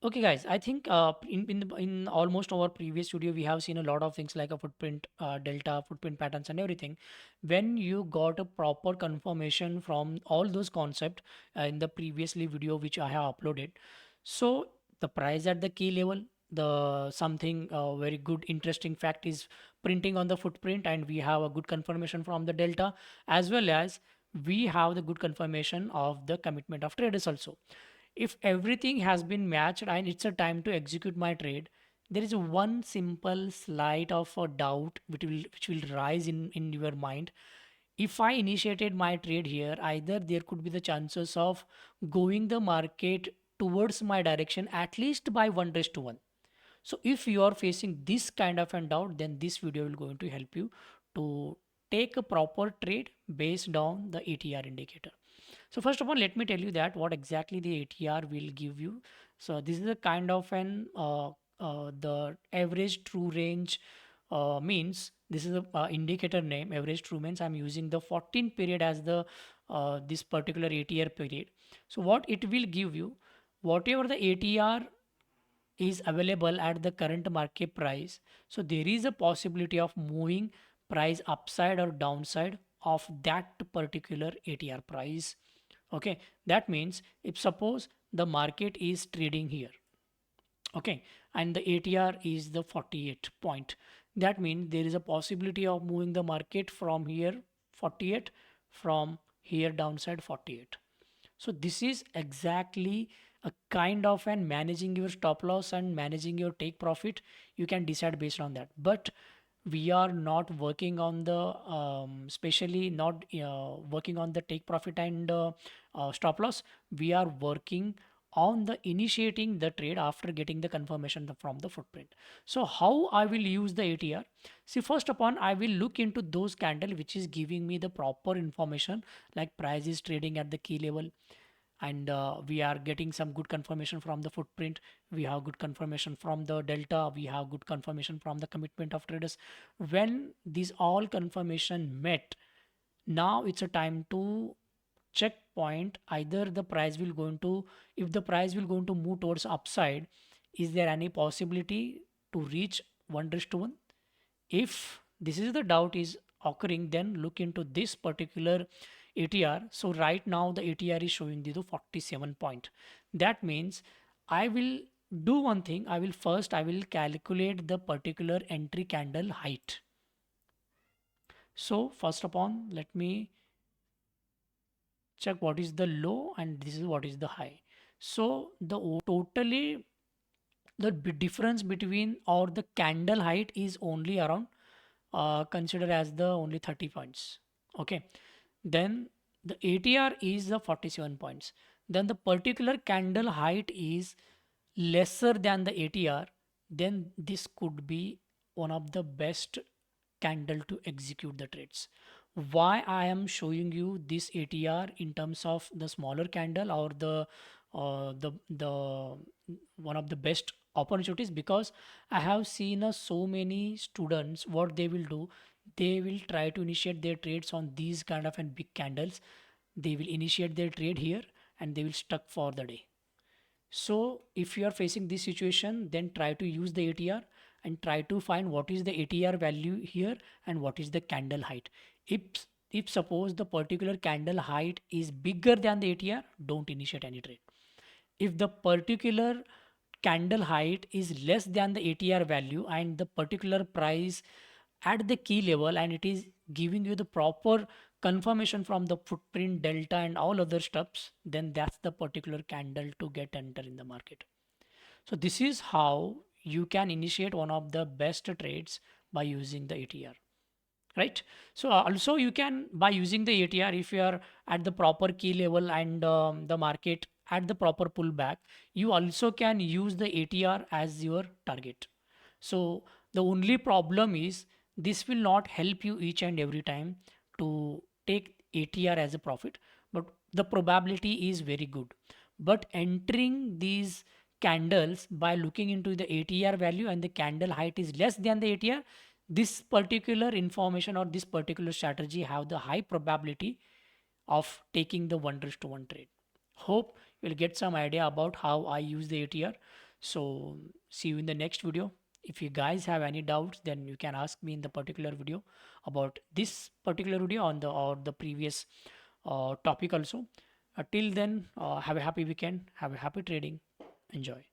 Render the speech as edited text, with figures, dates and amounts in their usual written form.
Okay, guys, I think in almost our previous video we have seen a lot of things like a footprint, delta, footprint patterns, and everything. When you got a proper confirmation from all those concepts in the previously video which I have uploaded, so the price at the key level, the something very good interesting fact is printing on the footprint, and we have a good confirmation from the delta, as well as we have the good confirmation of the commitment of traders also. If everything has been matched and it's a time to execute my trade, there is one simple slight of a doubt which will rise in your mind. If I initiated my trade here, either there could be the chances of going the market towards my direction at least by 1:1. So if you are facing this kind of a doubt, then this video will going to help you to take a proper trade based on the ATR indicator. So first of all, let me tell you that what exactly the ATR will give you. So this is a kind of an the average true range means this is a indicator name. Average true means I'm using the 14 period as the this particular ATR period. So what it will give you, whatever the ATR is available at the current market price, so there is a possibility of moving price upside or downside of that particular ATR price. Okay, that means if suppose the market is trading here, okay, and the ATR is the 48 point, that means there is a possibility of moving the market from here 48, from here downside 48. So this is exactly a kind of an managing your stop loss and managing your take profit. You can decide based on that. But we are not working on the especially not working on the take profit and stop loss. We are working on the initiating the trade after getting the confirmation from the footprint. So how I will use the ATR? See, first upon I will look into those candle which is giving me the proper information, like price is trading at the key level, and we are getting some good confirmation from the footprint, we have good confirmation from the delta, we have good confirmation from the commitment of traders. When these all confirmation met, now it's a time to check point, either the price will going to, if the price will going to move towards upside, is there any possibility to reach 1:1? If this is the doubt is occurring, then look into this particular ATR. So right now the ATR is showing the 47 point. That means I will do one thing. I will calculate the particular entry candle height. So first upon, let me check what is the low and this is what is the high. So the totally the difference between or the candle height is only around consider as the only 30 points. Okay, then the ATR is the 47 points, then the particular candle height is lesser than the ATR, then this could be one of the best candle to execute the trades. Why I am showing you this ATR in terms of the smaller candle or the one of the best opportunities, because I have seen so many students what they will do, they will try to initiate their trades on these kind of and big candles. They will initiate their trade here and they will stuck for the day. So if you are facing this situation, then try to use the ATR and try to find what is the ATR value here and what is the candle height. If if suppose the particular candle height is bigger than the ATR, don't initiate any trade. If the particular candle height is less than the ATR value and the particular price at the key level and it is giving you the proper confirmation from the footprint delta and all other stuffs, then that's the particular candle to get enter in the market. So this is how you can initiate one of the best trades by using the ATR, right? So also you can, by using the ATR, if you are at the proper key level and the market at the proper pullback, you also can use the ATR as your target. So the only problem is this will not help you each and every time to take ATR as a profit, but the probability is very good. But entering these candles by looking into the ATR value and the candle height is less than the ATR, this particular information or this particular strategy have the high probability of taking the 1:1 trade. Hope you'll get some idea about how I use the ATR. So see you in the next video. If you guys have any doubts, then you can ask me in the particular video about this particular video on the or the previous topic also. Till then, have a happy weekend, have a happy trading, enjoy.